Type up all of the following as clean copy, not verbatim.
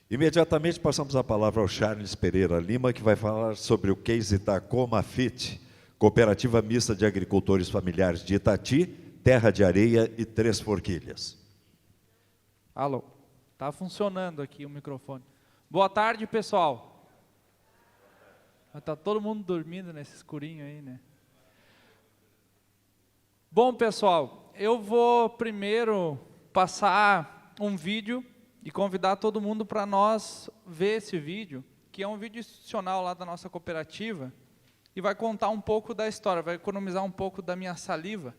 Imediatamente passamos a palavra ao Charles Pereira Lima, que vai falar sobre o case da Comafit, Cooperativa Mista de Agricultores Familiares de Itati, Terra de Areia e Três Forquilhas. Alô, está funcionando aqui o microfone. Boa tarde, pessoal. Está todo mundo dormindo nesse escurinho aí, né? Bom, pessoal, eu vou primeiro passar um vídeo e convidar todo mundo para nós ver esse vídeo, que é um vídeo institucional lá da nossa cooperativa, e vai contar um pouco da história, vai economizar um pouco da minha saliva,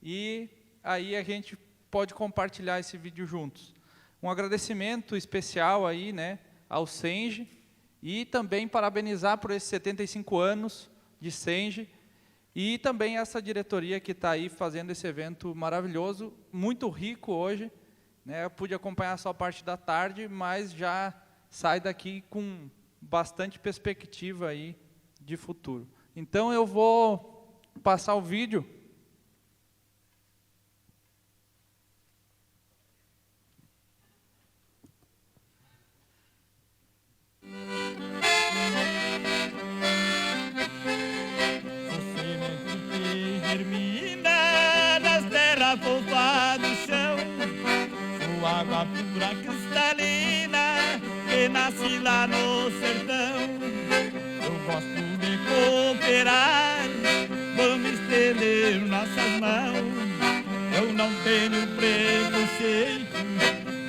e aí a gente pode compartilhar esse vídeo juntos. Um agradecimento especial aí, né, ao Senge, e também parabenizar por esses 75 anos de Senge, e também essa diretoria que está aí fazendo esse evento maravilhoso, muito rico hoje. Eu pude acompanhar só a parte da tarde, mas já sai daqui com bastante perspectiva aí de futuro. Então eu vou passar o vídeo. Água pura cristalina que nasce lá no sertão. Eu gosto de cooperar, vamos estender nossas mãos. Eu não tenho preconceito,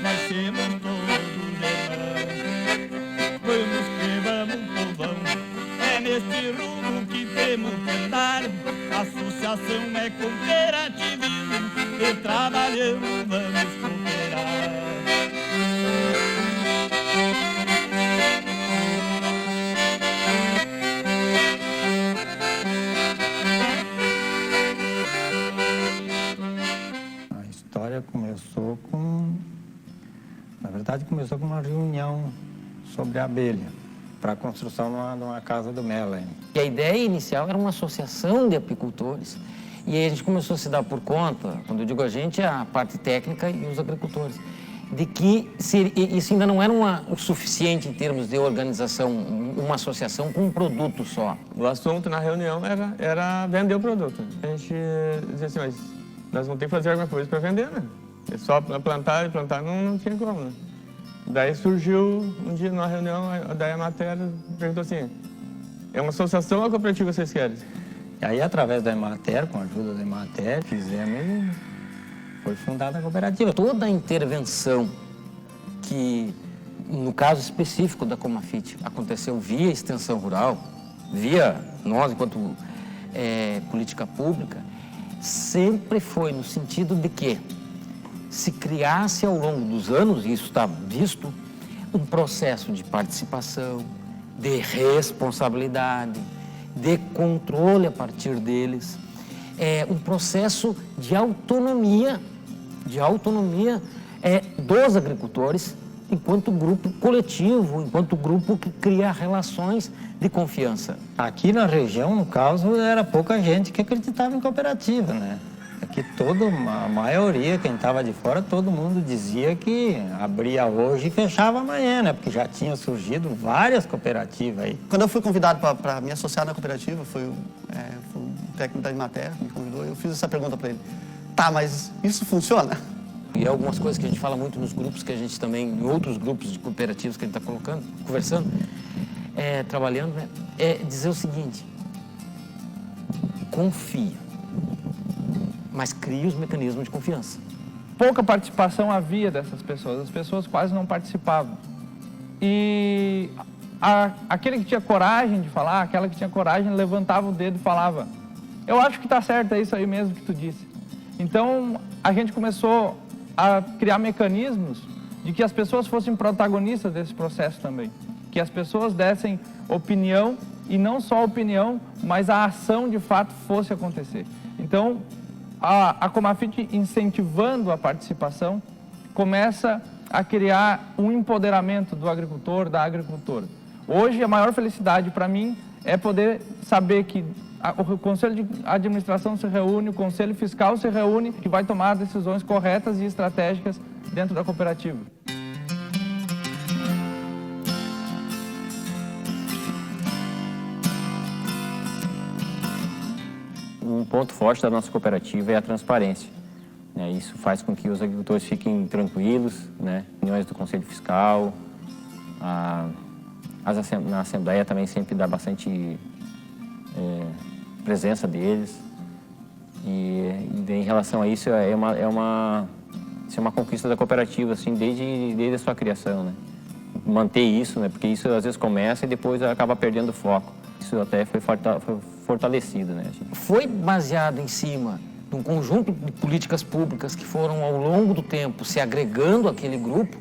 nós temos todos irmãos. Vamos que vamos, povão, é neste rumo que temos que andar. Associação é cooperativismo e trabalhamos, vamos cooperar. A história começou na verdade começou com uma reunião sobre a abelha, para a construção de uma casa do Mela. E a ideia inicial era uma associação de apicultores. E aí a gente começou a se dar por conta, quando eu digo a gente, é a parte técnica e os agricultores, de que isso ainda não era o suficiente em termos de organização, uma associação com um produto só. O assunto na reunião era vender o produto. A gente dizia assim, mas nós vamos ter que fazer alguma coisa para vender, né? É só plantar e plantar não tinha como, né? Daí surgiu um dia numa reunião, daí a matéria perguntou assim, é uma associação ou cooperativa vocês querem? E aí, através da Emater, com a ajuda da Emater, foi fundada a cooperativa. Toda a intervenção que, no caso específico da Comafit, aconteceu via extensão rural, via nós, enquanto política pública, sempre foi no sentido de que se criasse ao longo dos anos, e isso está visto, um processo de participação, de responsabilidade, de controle a partir deles, um processo de autonomia dos agricultores enquanto grupo coletivo, enquanto grupo que cria relações de confiança. Aqui na região, no caso, era pouca gente que acreditava em cooperativa, né? Aqui a maioria, quem estava de fora, todo mundo dizia que abria hoje e fechava amanhã, né? Porque já tinha surgido várias cooperativas aí. Quando eu fui convidado para me associar na cooperativa, foi um técnico da Emater que me convidou, e eu fiz essa pergunta para ele. Tá, mas isso funciona? E algumas coisas que a gente fala muito nos grupos, que a gente também, em outros grupos de cooperativas que a gente está conversando, trabalhando, né? É dizer o seguinte, confia, mas cria os mecanismos de confiança. Pouca participação havia dessas pessoas, as pessoas quase não participavam. E aquele que tinha coragem de falar, aquela que tinha coragem, levantava o dedo e falava, eu acho que está certo, é isso aí mesmo que tu disse. Então, a gente começou a criar mecanismos de que as pessoas fossem protagonistas desse processo também. Que as pessoas dessem opinião, e não só opinião, mas a ação de fato fosse acontecer. Então, a Comafit, incentivando a participação, começa a criar um empoderamento do agricultor, da agricultora. Hoje, a maior felicidade para mim é poder saber que o Conselho de Administração se reúne, o Conselho Fiscal se reúne, que vai tomar decisões corretas e estratégicas dentro da cooperativa. Um ponto forte da nossa cooperativa é a transparência. Isso faz com que os agricultores fiquem tranquilos, né? Reuniões do Conselho Fiscal, na Assembleia também sempre dá bastante presença deles. E em relação a isso, é uma conquista da cooperativa, assim, desde a sua criação, né? Manter isso, né? Porque isso às vezes começa e depois acaba perdendo o foco. Isso até foi fortalecido, né? Foi baseado em cima de um conjunto de políticas públicas que foram, ao longo do tempo, se agregando àquele grupo,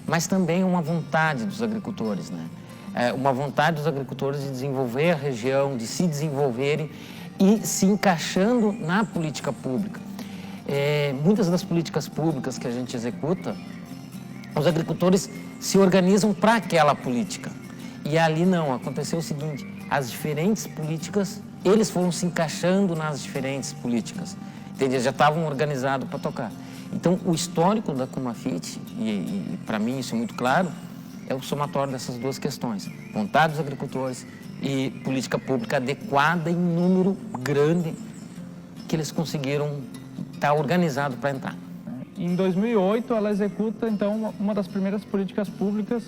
mas também uma vontade dos agricultores, né? Uma vontade dos agricultores de desenvolver a região, de se desenvolverem e se encaixando na política pública. Muitas das políticas públicas que a gente executa, os agricultores se organizam para aquela política. E ali não, aconteceu o seguinte, as diferentes políticas, eles foram se encaixando nas diferentes políticas. Entende? Eles já estavam organizados para tocar. Então, o histórico da Comafit, e para mim isso é muito claro, é o somatório dessas duas questões. Vontade dos agricultores e política pública adequada em número grande que eles conseguiram estar organizados para entrar. Em 2008, ela executa, então, uma das primeiras políticas públicas,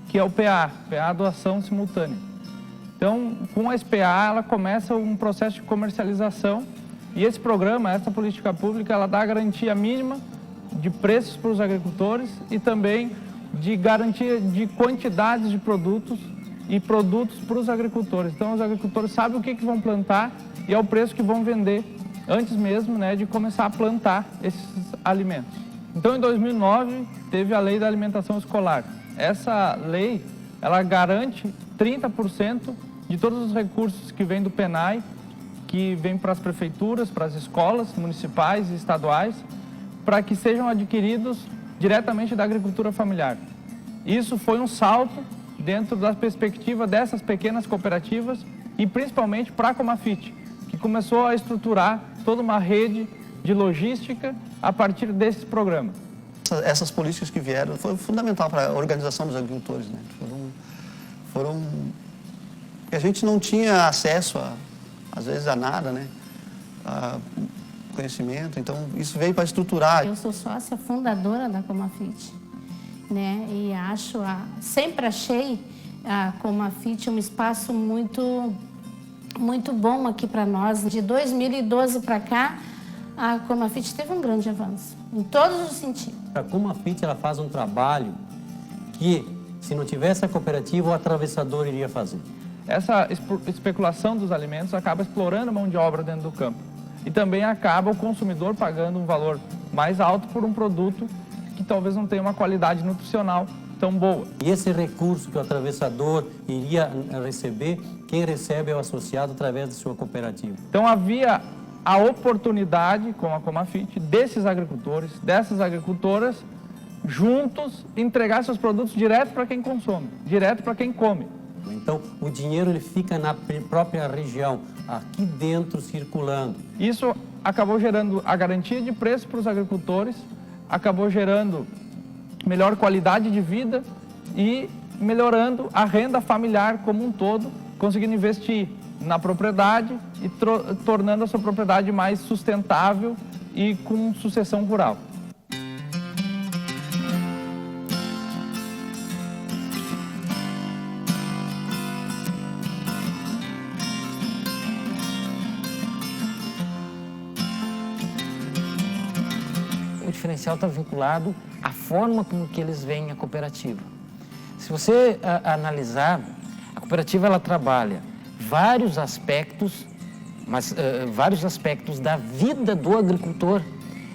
que é o PA, Doação Simultânea. Então, com a SPA, ela começa um processo de comercialização e esse programa, essa política pública, ela dá garantia mínima de preços para os agricultores e também de garantia de quantidades de produtos e produtos para os agricultores. Então, os agricultores sabem o que vão plantar e é o preço que vão vender antes mesmo, né, de começar a plantar esses alimentos. Então, em 2009, teve a Lei da Alimentação Escolar. Essa lei, ela garante 30% de todos os recursos que vêm do PENAI, que vêm para as prefeituras, para as escolas municipais e estaduais, para que sejam adquiridos diretamente da agricultura familiar. Isso foi um salto dentro da perspectiva dessas pequenas cooperativas e principalmente para a Comafit, que começou a estruturar toda uma rede de logística a partir desse programa. Essas políticas que vieram foram fundamental para a organização dos agricultores, né? Foram a gente não tinha acesso às vezes a nada, né? A conhecimento, então isso veio para estruturar. Eu sou sócia fundadora da Comafit, né? E sempre achei a Comafit um espaço muito bom aqui para nós. De 2012 para cá, a Comafit teve um grande avanço, em todos os sentidos. A Comafit, ela faz um trabalho que, se não tivesse a cooperativa, o atravessador iria fazer. Essa especulação dos alimentos acaba explorando a mão de obra dentro do campo. E também acaba o consumidor pagando um valor mais alto por um produto que talvez não tenha uma qualidade nutricional tão boa. E esse recurso que o atravessador iria receber, quem recebe é o associado através de sua cooperativa. Então havia a oportunidade com a Comafit desses agricultores, dessas agricultoras, juntos entregar seus produtos direto para quem consome, direto para quem come. Então o dinheiro ele fica na própria região, aqui dentro circulando. Isso acabou gerando a garantia de preço para os agricultores, acabou gerando melhor qualidade de vida e melhorando a renda familiar como um todo, conseguindo investir na propriedade e tornando a sua propriedade mais sustentável e com sucessão rural. O diferencial está vinculado à forma como que eles veem a cooperativa. Se você analisar, a cooperativa ela trabalha vários aspectos, vários aspectos da vida do agricultor.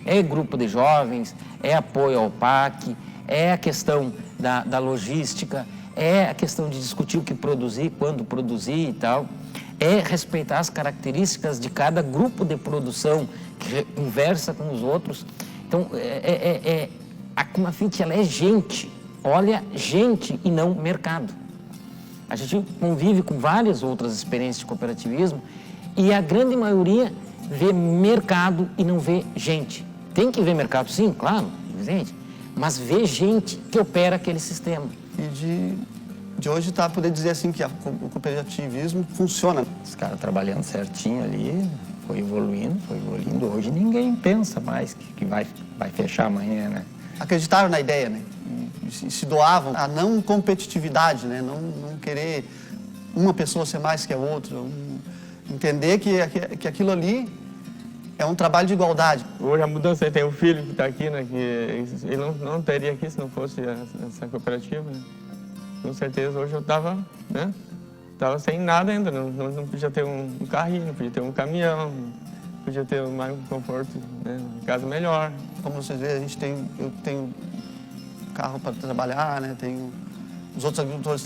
É grupo de jovens, é apoio ao PAC, é a questão da logística, é a questão de discutir o que produzir, quando produzir e tal, é respeitar as características de cada grupo de produção que conversa com os outros. Então, a Comafit, ela é gente, olha gente e não mercado. A gente convive com várias outras experiências de cooperativismo e a grande maioria vê mercado e não vê gente. Tem que ver mercado, sim, claro, evidente, mas vê gente que opera aquele sistema. E de hoje poder dizer assim que o cooperativismo funciona. Os caras trabalhando certinho ali, foi evoluindo. Hoje ninguém pensa mais que vai fechar amanhã, né? Acreditaram na ideia, né? E se doavam a não competitividade, né? Não querer uma pessoa ser mais que a outra. Entender que aquilo ali é um trabalho de igualdade. Hoje a mudança, tem um filho que está aqui, né, que ele não teria aqui se não fosse essa cooperativa. Né? Com certeza hoje eu estava, né, sem nada ainda, não podia ter um carrinho, não podia ter um caminhão, não podia ter mais um conforto, né, uma casa melhor. Como vocês veem, eu tenho carro para trabalhar, né, os outros agricultores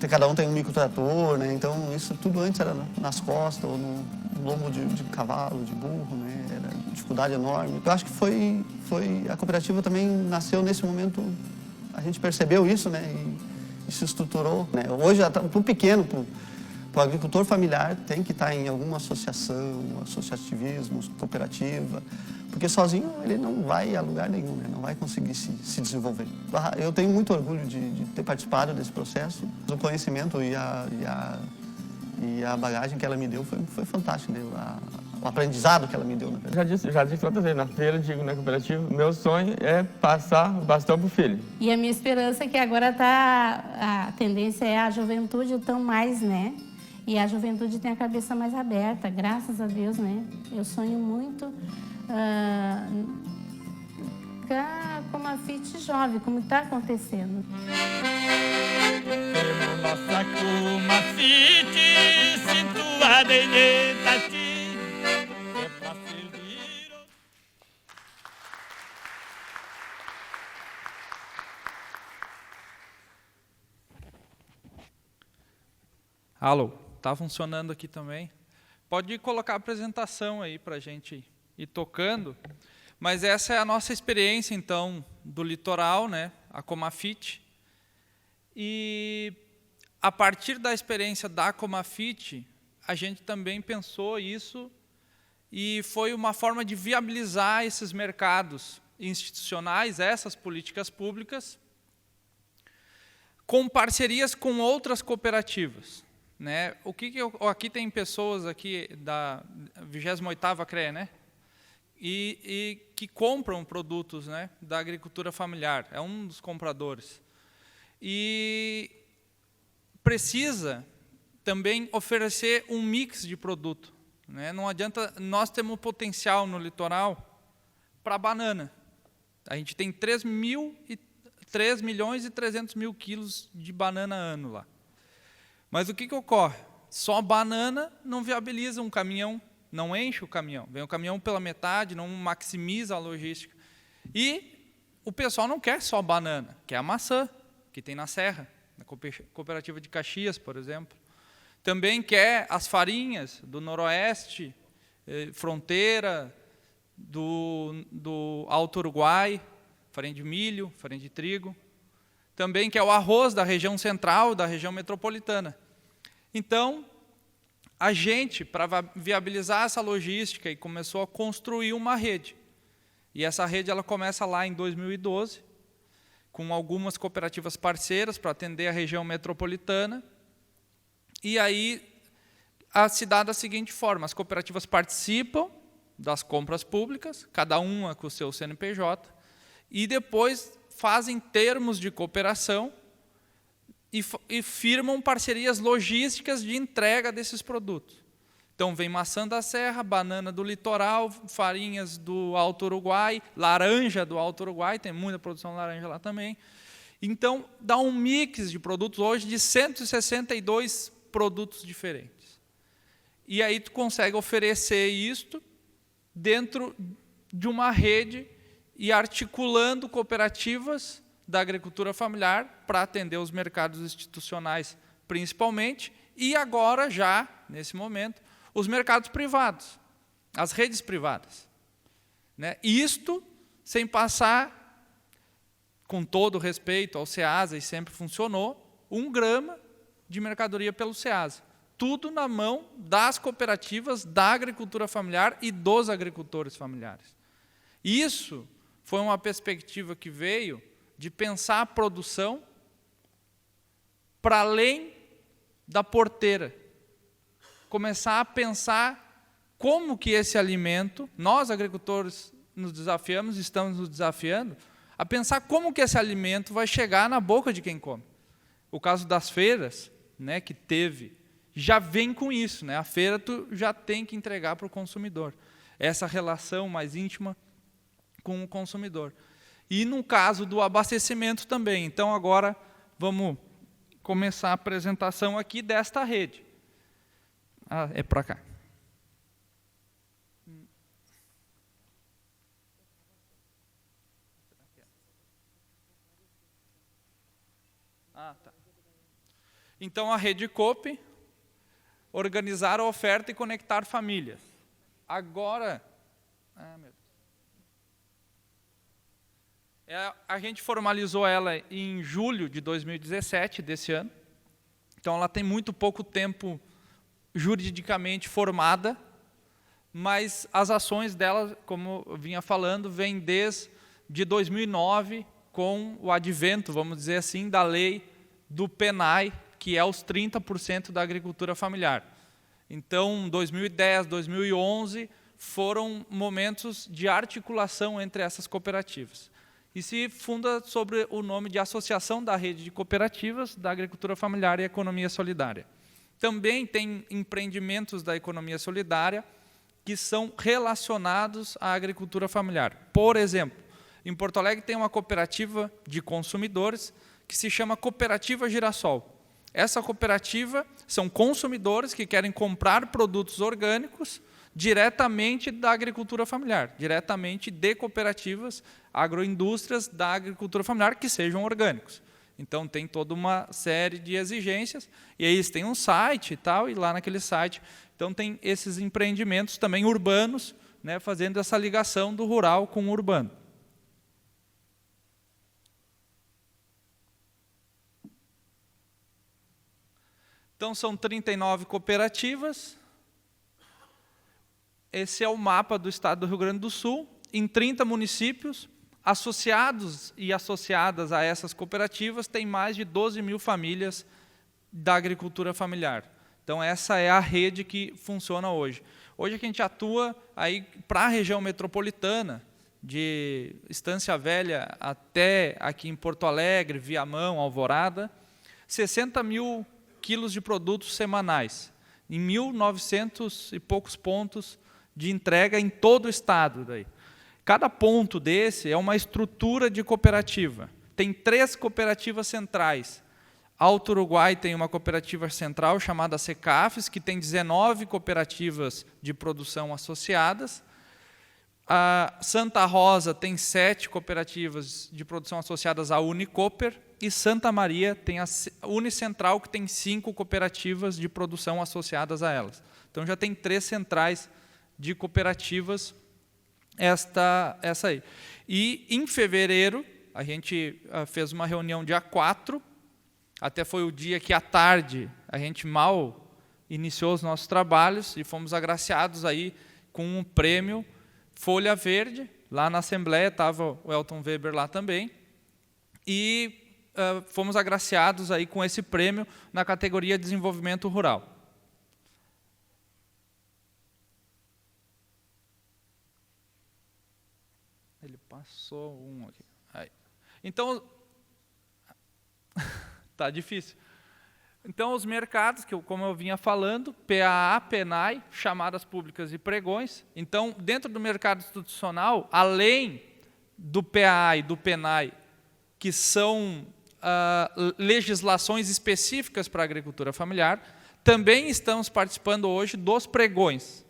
cada um tem um microtrator, né, então isso tudo antes era nas costas ou no lombo de cavalo, de burro, né, era dificuldade enorme. Eu acho que a cooperativa também nasceu nesse momento, a gente percebeu isso, né, e se estruturou, né. Hoje, para o pequeno, para o agricultor familiar, tem que estar em alguma associação, associativismo, cooperativa, porque sozinho ele não vai a lugar nenhum, né? Não vai conseguir se desenvolver. Eu tenho muito orgulho de ter participado desse processo. O conhecimento e a bagagem que ela me deu foi fantástico, né? O aprendizado que ela me deu. Na verdade. Já disse tantas vezes, na feira, digo na cooperativa, meu sonho é passar o bastão para o filho. E a minha esperança é que agora a tendência é a juventude tão mais, né? E a juventude tem a cabeça mais aberta, graças a Deus, né? Eu sonho muito como a FIT jovem, como está acontecendo. Nossa Comafit, situada em Itati, é pra servir. Alô, tá funcionando aqui também? Pode colocar a apresentação aí para a gente ir tocando, mas essa é a nossa experiência, então, do litoral, né, a Comafit. E, a partir da experiência da Comafit, a gente também pensou isso e foi uma forma de viabilizar esses mercados institucionais, essas políticas públicas, com parcerias com outras cooperativas. Né? Aqui tem pessoas aqui da 28ª CREA, né? E que compram produtos, né, da agricultura familiar, é um dos compradores. E precisa também oferecer um mix de produto. Né? Não adianta, nós temos potencial no litoral para banana. A gente tem 3 milhões e 300 mil quilos de banana ano lá. Mas o que ocorre? Só banana não viabiliza um caminhão, não enche o caminhão. Vem o caminhão pela metade, não maximiza a logística. E o pessoal não quer só banana, quer a maçã, que tem na Serra, na cooperativa de Caxias, por exemplo. Também quer as farinhas do Noroeste, fronteira, do Alto Uruguai, farinha de milho, farinha de trigo. Também quer o arroz da região central, da região metropolitana. Então, a gente, para viabilizar essa logística, e começou a construir uma rede. E essa rede ela começa lá em 2012, com algumas cooperativas parceiras para atender a região metropolitana. E aí se dá da seguinte forma: as cooperativas participam das compras públicas, cada uma com o seu CNPJ, e depois fazem termos de cooperação e firmam parcerias logísticas de entrega desses produtos. Então, vem maçã da Serra, banana do litoral, farinhas do Alto Uruguai, laranja do Alto Uruguai, tem muita produção de laranja lá também. Então, dá um mix de produtos hoje de 162 produtos diferentes. E aí tu consegue oferecer isto dentro de uma rede e articulando cooperativas da agricultura familiar para atender os mercados institucionais, principalmente, e agora já, nesse momento, os mercados privados, as redes privadas. Né? Isto sem passar, com todo respeito ao SEASA, e sempre funcionou, 1 grama de mercadoria pelo SEASA. Tudo na mão das cooperativas, da agricultura familiar e dos agricultores familiares. Isso foi uma perspectiva que veio de pensar a produção para além da porteira. Começar a pensar como que esse alimento, nós agricultores nos desafiamos, estamos nos desafiando, a pensar como que esse alimento vai chegar na boca de quem come. O caso das feiras, né, que teve, já vem com isso, né? A feira tu já tem que entregar para o consumidor. Essa relação mais íntima com o consumidor. E no caso do abastecimento também. Então agora vamos começar a apresentação aqui desta rede. Ah, é para cá. Ah, tá. Então a Rede Coop, organizar a oferta e conectar famílias. Agora, a gente formalizou ela em julho de 2017, desse ano. Então ela tem muito pouco tempo juridicamente formada, mas as ações dela, como eu vinha falando, vêm desde 2009, com o advento, vamos dizer assim, da lei do PENAI, que é os 30% da agricultura familiar. Então, 2010, 2011, foram momentos de articulação entre essas cooperativas. E se funda sobre o nome de Associação da Rede de Cooperativas da Agricultura Familiar e Economia Solidária. Também tem empreendimentos da economia solidária que são relacionados à agricultura familiar. Por exemplo, em Porto Alegre tem uma cooperativa de consumidores que se chama Cooperativa Girassol. Essa cooperativa são consumidores que querem comprar produtos orgânicos diretamente da agricultura familiar, diretamente de cooperativas, agroindústrias da agricultura familiar que sejam orgânicos. Então tem toda uma série de exigências, e aí eles têm um site e tal, e lá naquele site, então tem esses empreendimentos também urbanos, né, fazendo essa ligação do rural com o urbano. Então, são 39 cooperativas. Esse é o mapa do estado do Rio Grande do Sul, em 30 municípios, associados e associadas a essas cooperativas, tem mais de 12 mil famílias da agricultura familiar. Então, essa é a rede que funciona hoje. Hoje, a gente atua aí para a região metropolitana, de Estância Velha até aqui em Porto Alegre, Viamão, Alvorada, 60 mil quilos de produtos semanais, em 1.900 e poucos pontos de entrega em todo o estado. Daí. Cada ponto desse é uma estrutura de cooperativa. Tem 3 cooperativas centrais. Alto Uruguai tem uma cooperativa central chamada Secafes, que tem 19 cooperativas de produção associadas. A Santa Rosa tem 7 cooperativas de produção associadas à Unicoper, e Santa Maria tem a Unicentral, que tem 5 cooperativas de produção associadas a elas. Então, já tem 3 centrais de cooperativas, essa aí. E, em fevereiro, a gente fez uma reunião dia 4, até foi o dia que, à tarde, a gente mal iniciou os nossos trabalhos, e fomos agraciados aí com um prêmio Folha Verde. Lá na Assembleia estava o Elton Weber lá também, e fomos agraciados aí com esse prêmio na categoria Desenvolvimento Rural. Ele passou um aqui. Aí. Então, tá difícil. Então, os mercados, como eu vinha falando, PAA, PENAI, chamadas públicas e pregões. Então, dentro do mercado institucional, além do PAA e do PENAI, que são legislações específicas para a agricultura familiar, também estamos participando hoje dos pregões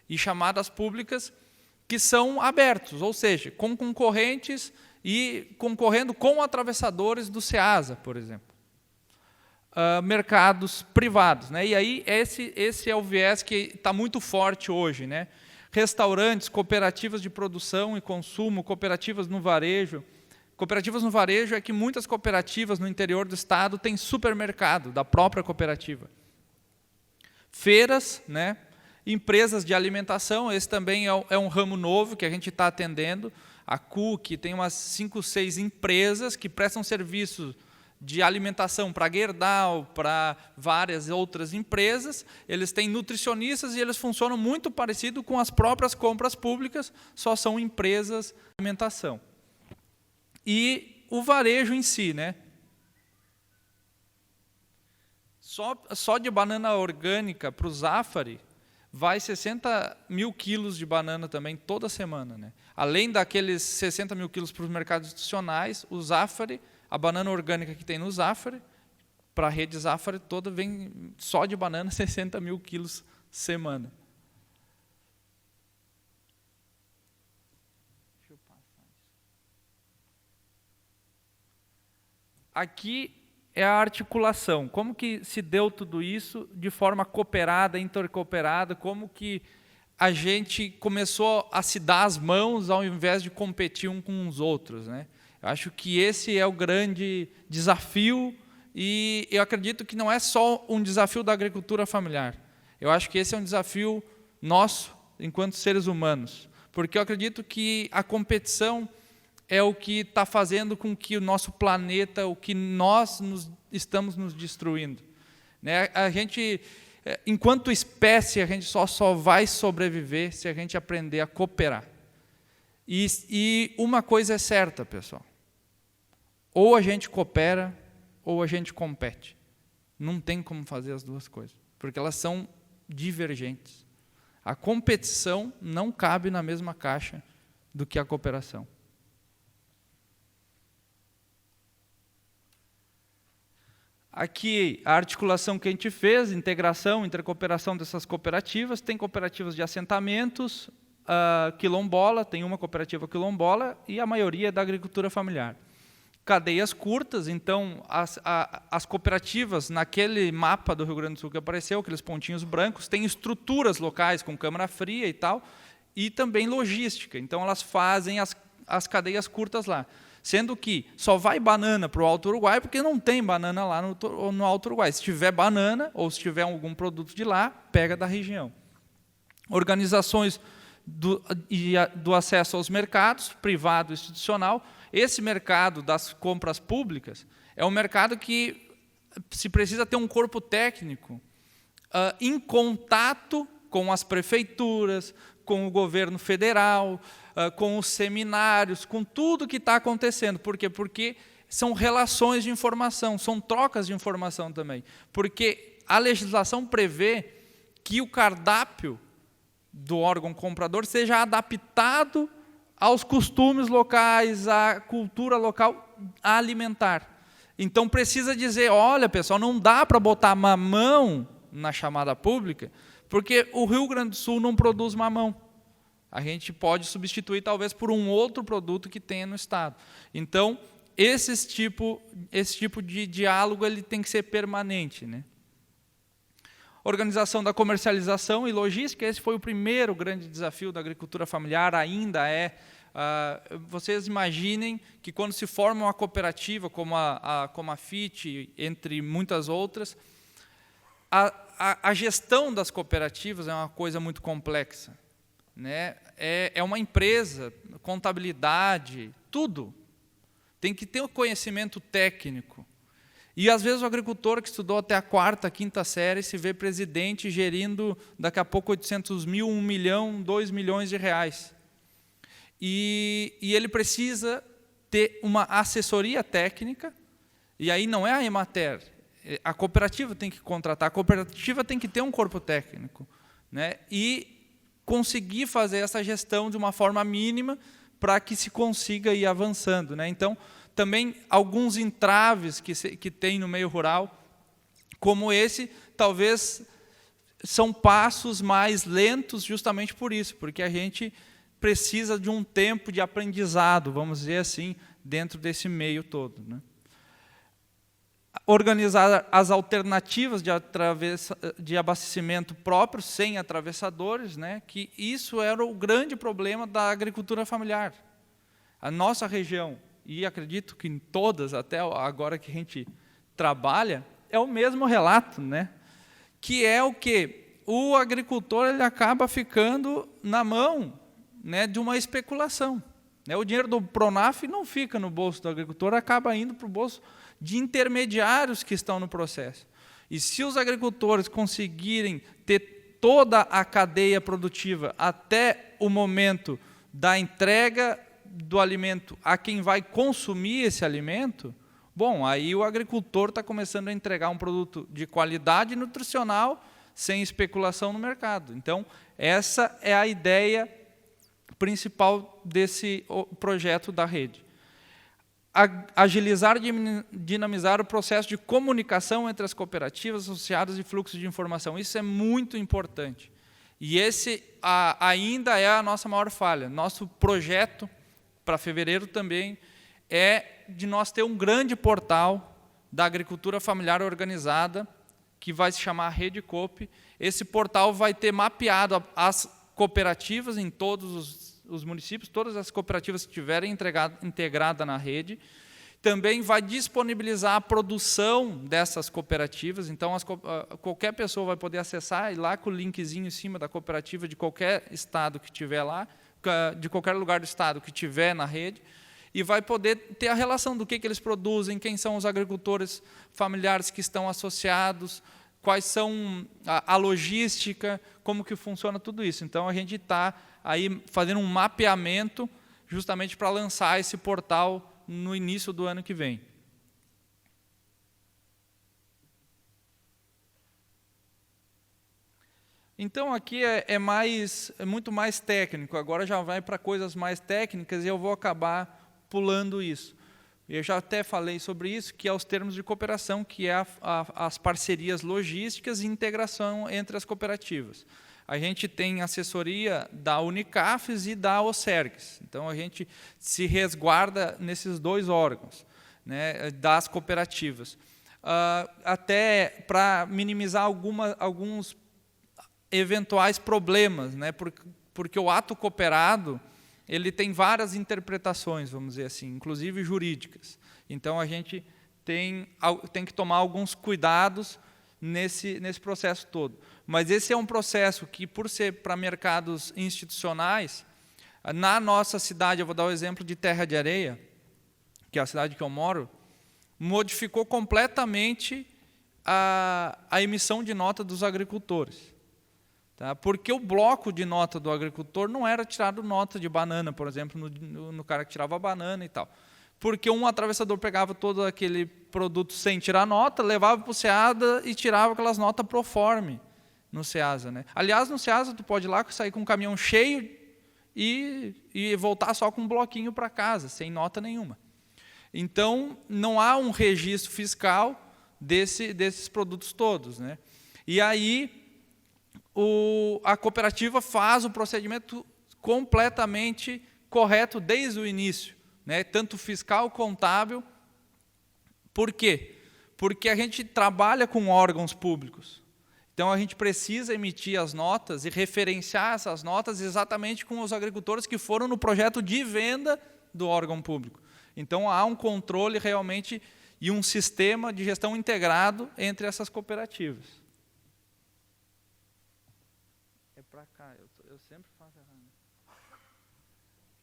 e chamadas públicas que são abertos, ou seja, com concorrentes e concorrendo com atravessadores do SEASA, por exemplo. Mercados privados, né? E aí esse é o viés que está muito forte hoje, né? Restaurantes, cooperativas de produção e consumo, cooperativas no varejo, Cooperativas no varejo é que muitas cooperativas no interior do estado têm supermercado da própria cooperativa. Feiras, né? Empresas de alimentação, esse também é um ramo novo que a gente está atendendo. A Cook tem umas 5, 6 empresas que prestam serviços de alimentação para Gerdau, para várias outras empresas. Eles têm nutricionistas e eles funcionam muito parecido com as próprias compras públicas, só são empresas de alimentação. E o varejo em si, né? Só de banana orgânica para o Zafari, vai 60 mil quilos de banana também toda semana, né? Além daqueles 60 mil quilos para os mercados institucionais, o Zafari, a banana orgânica que tem no Zafari, para a rede Zafari toda, vem só de banana 60 mil quilos semana. Deixa eu passar isso. Aqui é a articulação. Como que se deu tudo isso de forma cooperada, intercooperada, como que a gente começou a se dar as mãos ao invés de competir um com os outros, né? Eu acho que esse é o grande desafio e eu acredito que não é só um desafio da agricultura familiar. Eu acho que esse é um desafio nosso, enquanto seres humanos, porque eu acredito que a competição é o que está fazendo com que o nosso planeta, o que nós estamos nos destruindo, né? A gente, enquanto espécie, a gente só vai sobreviver se a gente aprender a cooperar. E uma coisa é certa, pessoal. Ou a gente coopera, ou a gente compete. Não tem como fazer as duas coisas, porque elas são divergentes. A competição não cabe na mesma caixa do que a cooperação. Aqui, a articulação que a gente fez, integração, intercooperação dessas cooperativas, tem cooperativas de assentamentos, quilombola, tem uma cooperativa quilombola, e a maioria é da agricultura familiar. Cadeias curtas, então, as cooperativas, naquele mapa do Rio Grande do Sul que apareceu, aqueles pontinhos brancos, têm estruturas locais, com câmara fria e tal, e também logística, então elas fazem as cadeias curtas lá. Sendo que só vai banana para o Alto Uruguai, porque não tem banana lá no Alto Uruguai. Se tiver banana, ou se tiver algum produto de lá, pega da região. Organizações do acesso aos mercados, privado e institucional. Esse mercado das compras públicas é um mercado que se precisa ter um corpo técnico em contato com as prefeituras, com o governo federal, com os seminários, com tudo que está acontecendo. Por quê? Porque são relações de informação, são trocas de informação também. Porque a legislação prevê que o cardápio do órgão comprador seja adaptado aos costumes locais, à cultura local alimentar. Então precisa dizer, olha pessoal, não dá para botar mamão na chamada pública, porque o Rio Grande do Sul não produz mamão. A gente pode substituir talvez por um outro produto que tenha no estado. Então, esse tipo de diálogo ele tem que ser permanente, né? Organização da comercialização e logística, esse foi o primeiro grande desafio da agricultura familiar, ainda é. Vocês imaginem que quando se forma uma cooperativa como a Comafit, entre muitas outras, a gestão das cooperativas é uma coisa muito complexa, né? É uma empresa, contabilidade, tudo. Tem que ter um conhecimento técnico. E, às vezes, o agricultor que estudou até a 4ª, 5ª série se vê presidente gerindo, daqui a pouco, 800 mil, 1 milhão, 2 milhões de reais. E ele precisa ter uma assessoria técnica, e aí não é a Emater, a cooperativa tem que contratar, a cooperativa tem que ter um corpo técnico, né? E conseguir fazer essa gestão de uma forma mínima para que se consiga ir avançando, né? Então, também alguns entraves que tem no meio rural, como esse, talvez são passos mais lentos justamente por isso, porque a gente precisa de um tempo de aprendizado, vamos dizer assim, dentro desse meio todo, né? Organizar as alternativas de abastecimento próprio, sem atravessadores, né? Que isso era o grande problema da agricultura familiar. A nossa região e acredito que em todas, até agora que a gente trabalha, é o mesmo relato, né? Que é o quê? O agricultor ele acaba ficando na mão, né, de uma especulação. Né? O dinheiro do Pronaf não fica no bolso do agricultor, acaba indo para o bolso de intermediários que estão no processo. E se os agricultores conseguirem ter toda a cadeia produtiva até o momento da entrega do alimento a quem vai consumir esse alimento, bom, aí o agricultor está começando a entregar um produto de qualidade nutricional sem especulação no mercado. Então, essa é a ideia principal desse projeto da rede. Agilizar e dinamizar o processo de comunicação entre as cooperativas associadas e fluxo de informação. Isso é muito importante. E esse ainda é a nossa maior falha. Nosso projeto, para fevereiro também, é de nós ter um grande portal da agricultura familiar organizada, que vai se chamar Rede Coop. Esse portal vai ter mapeado as cooperativas em todos os municípios, todas as cooperativas que estiverem integradas na rede. Também vai disponibilizar a produção dessas cooperativas, então qualquer pessoa vai poder acessar, e lá com o linkzinho em cima da cooperativa de qualquer estado que tiver lá, de qualquer lugar do estado que tiver na rede, e vai poder ter a relação do que eles produzem, quem são os agricultores familiares que estão associados, quais são a logística, como que funciona tudo isso. Então, a gente está aí fazendo um mapeamento justamente para lançar esse portal no início do ano que vem. Então, aqui é muito mais técnico, agora já vai para coisas mais técnicas e eu vou acabar pulando isso. Eu já até falei sobre isso, que é os termos de cooperação, que é as parcerias logísticas e integração entre as cooperativas. A gente tem assessoria da Unicafes e da OCERGS. Então, a gente se resguarda nesses dois órgãos, né, das cooperativas. Até para minimizar alguns eventuais problemas, né, porque o ato cooperado ele tem várias interpretações, vamos dizer assim, inclusive jurídicas. Então, a gente tem que tomar alguns cuidados nesse processo todo. Mas esse é um processo que, por ser para mercados institucionais, na nossa cidade, eu vou dar o exemplo de Terra de Areia, que é a cidade que eu moro, modificou completamente a emissão de nota dos agricultores. Tá? Porque o bloco de nota do agricultor não era tirado nota de banana, por exemplo, no cara que tirava a banana e tal. Porque um atravessador pegava todo aquele produto sem tirar nota, levava para o SEASA e tirava aquelas notas pro forma no SEASA. Né? Aliás, no SEASA tu pode ir lá sair com um caminhão cheio e voltar só com um bloquinho para casa, sem nota nenhuma. Então, não há um registro fiscal desses produtos todos. Né? E aí, a cooperativa faz o procedimento completamente correto desde o início, né? Tanto fiscal, contábil. Por quê? Porque a gente trabalha com órgãos públicos. Então, a gente precisa emitir as notas e referenciar essas notas exatamente com os agricultores que foram no projeto de venda do órgão público. Então, há um controle realmente e um sistema de gestão integrado entre essas cooperativas. Para cá, eu sempre faço errado.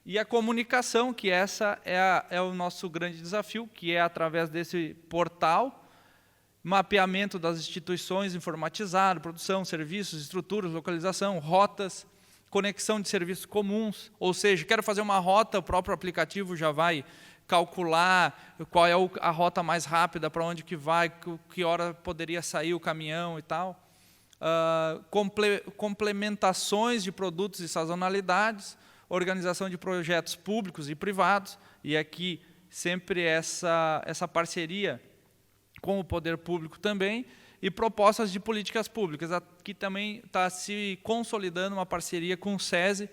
E a comunicação, que essa é o nosso grande desafio, que é através desse portal, mapeamento das instituições informatizado, produção, serviços, estruturas, localização, rotas, conexão de serviços comuns, ou seja, quero fazer uma rota, o próprio aplicativo já vai calcular qual é a rota mais rápida, para onde que vai, que hora poderia sair o caminhão e tal. Complementações de produtos e sazonalidades, organização de projetos públicos e privados, e aqui sempre essa parceria com o poder público também, e propostas de políticas públicas. Aqui também está se consolidando uma parceria com o SESI,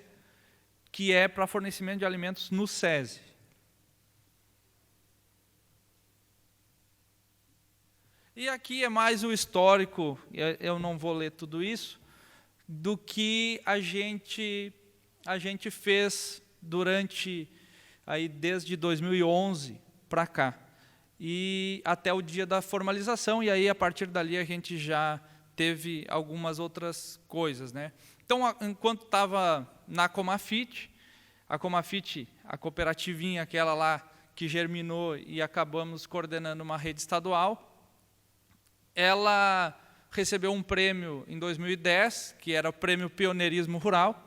que é para fornecimento de alimentos no SESI. E aqui é mais o histórico, eu não vou ler tudo isso, do que a gente fez durante aí desde 2011 para cá, e até o dia da formalização, e aí a partir dali a gente já teve algumas outras coisas, né? Então, enquanto estava na Comafit, a cooperativinha aquela lá que germinou e acabamos coordenando uma rede estadual, ela recebeu um prêmio em 2010, que era o Prêmio Pioneirismo Rural.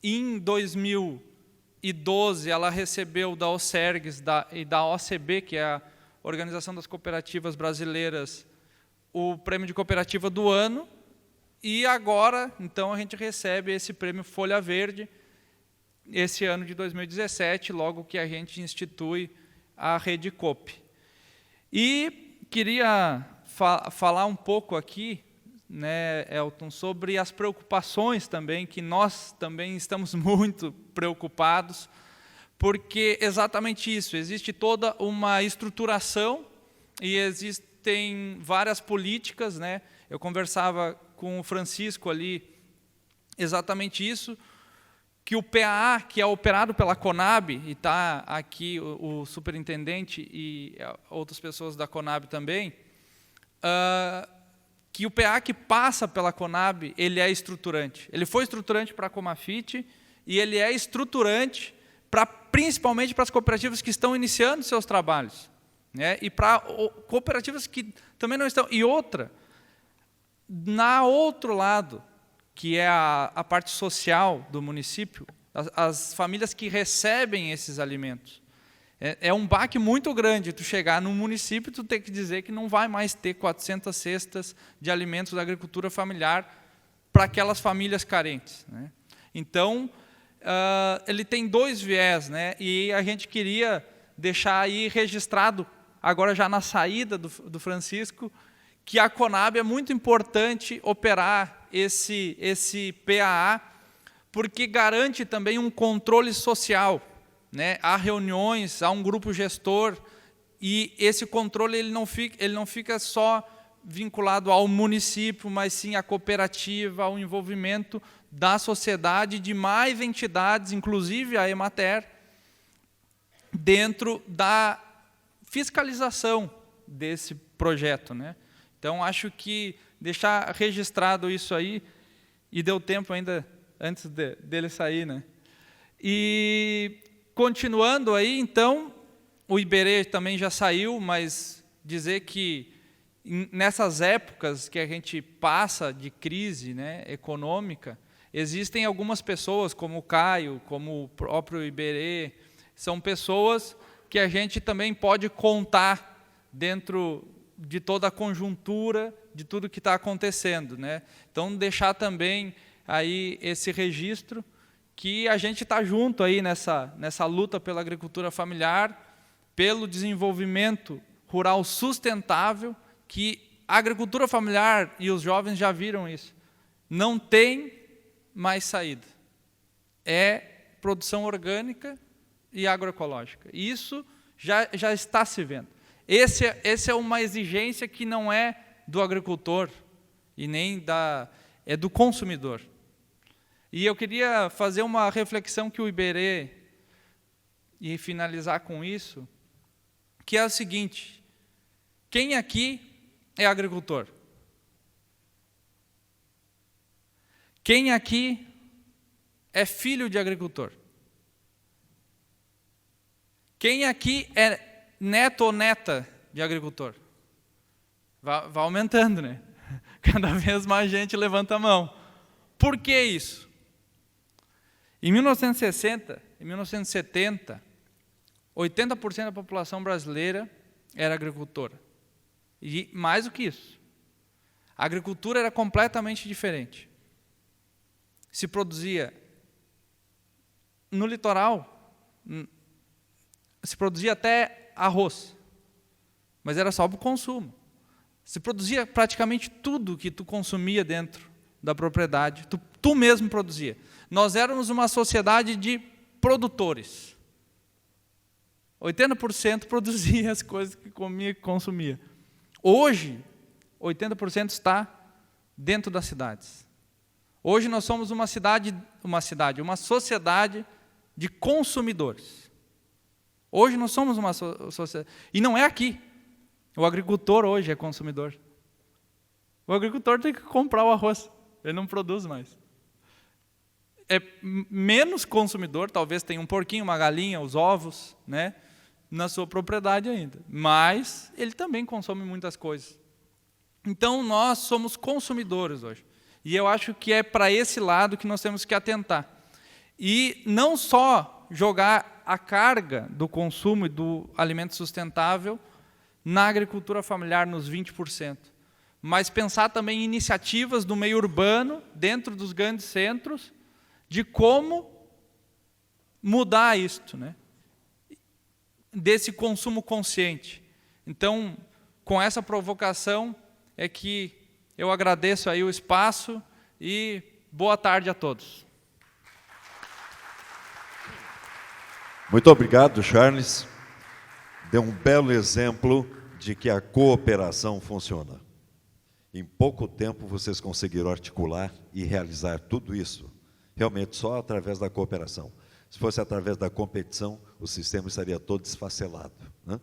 Em 2012, ela recebeu da OCERGS e da OCB, que é a Organização das Cooperativas Brasileiras, o Prêmio de Cooperativa do Ano. E agora, então, a gente recebe esse Prêmio Folha Verde, esse ano de 2017, logo que a gente institui a Rede Coop. E queria falar um pouco aqui, né, Elton, sobre as preocupações também, que nós também estamos muito preocupados, porque exatamente isso, existe toda uma estruturação e existem várias políticas, né? Eu conversava com o Francisco ali, exatamente isso, que o PAA, que é operado pela Conab, e está aqui o superintendente e outras pessoas da Conab também, que o PA que passa pela Conab, ele é estruturante. Ele foi estruturante para a Comafit e ele é estruturante principalmente para as cooperativas que estão iniciando seus trabalhos, né? E para cooperativas que também não estão. E outra, na outro lado, que é a parte social do município, as famílias que recebem esses alimentos. É um baque muito grande tu chegar num município e tu ter que dizer que não vai mais ter 400 cestas de alimentos da agricultura familiar para aquelas famílias carentes, né? Então, ele tem dois viés, né? E a gente queria deixar aí registrado, agora já na saída do Francisco, que a Conab é muito importante operar esse PAA, porque garante também um controle social, né? Há reuniões, há um grupo gestor, e esse controle ele não fica só vinculado ao município, mas sim à cooperativa, ao envolvimento da sociedade, de mais entidades, inclusive a Emater, dentro da fiscalização desse projeto, né? Então, acho que deixar registrado isso aí, e deu tempo ainda antes dele sair, né? E continuando aí, então, o Iberê também já saiu, mas dizer que nessas épocas que a gente passa de crise, né, econômica, existem algumas pessoas, como o Caio, como o próprio Iberê, são pessoas que a gente também pode contar dentro de toda a conjuntura, de tudo que está acontecendo, né? Então, deixar também aí esse registro, que a gente está junto aí nessa luta pela agricultura familiar, pelo desenvolvimento rural sustentável, que a agricultura familiar, e os jovens já viram isso, não tem mais saída. É produção orgânica e agroecológica. Isso já está se vendo. Essa é uma exigência que não é do agricultor e nem é do consumidor. E eu queria fazer uma reflexão que o Iberê, e finalizar com isso, que é o seguinte: quem aqui é agricultor? Quem aqui é filho de agricultor? Quem aqui é neto ou neta de agricultor? Vai aumentando, né? Cada vez mais gente levanta a mão. Por que isso? Em 1960, em 1970, 80% da população brasileira era agricultora. E mais do que isso, a agricultura era completamente diferente. Se produzia no litoral, se produzia até arroz, mas era só para o consumo. Se produzia praticamente tudo que tu consumia dentro da propriedade, tu mesmo produzia. Nós éramos uma sociedade de produtores. 80% produzia as coisas que comia e consumia. Hoje, 80% está dentro das cidades. Hoje nós somos uma sociedade de consumidores. Hoje nós somos uma sociedade. E não é aqui. O agricultor hoje é consumidor. O agricultor tem que comprar o arroz. Ele não produz mais. É menos consumidor, talvez tenha um porquinho, uma galinha, os ovos, né, na sua propriedade ainda. Mas ele também consome muitas coisas. Então nós somos consumidores hoje. E eu acho que é para esse lado que nós temos que atentar. E não só jogar a carga do consumo e do alimento sustentável na agricultura familiar, nos 20%, mas pensar também em iniciativas do meio urbano, dentro dos grandes centros, de como mudar isto, né? Desse consumo consciente. Então, com essa provocação, é que eu agradeço aí o espaço e boa tarde a todos. Muito obrigado, Charles. Deu um belo exemplo de que a cooperação funciona. Em pouco tempo vocês conseguiram articular e realizar tudo isso, realmente só através da cooperação. Se fosse através da competição, o sistema estaria todo desfacelado, né?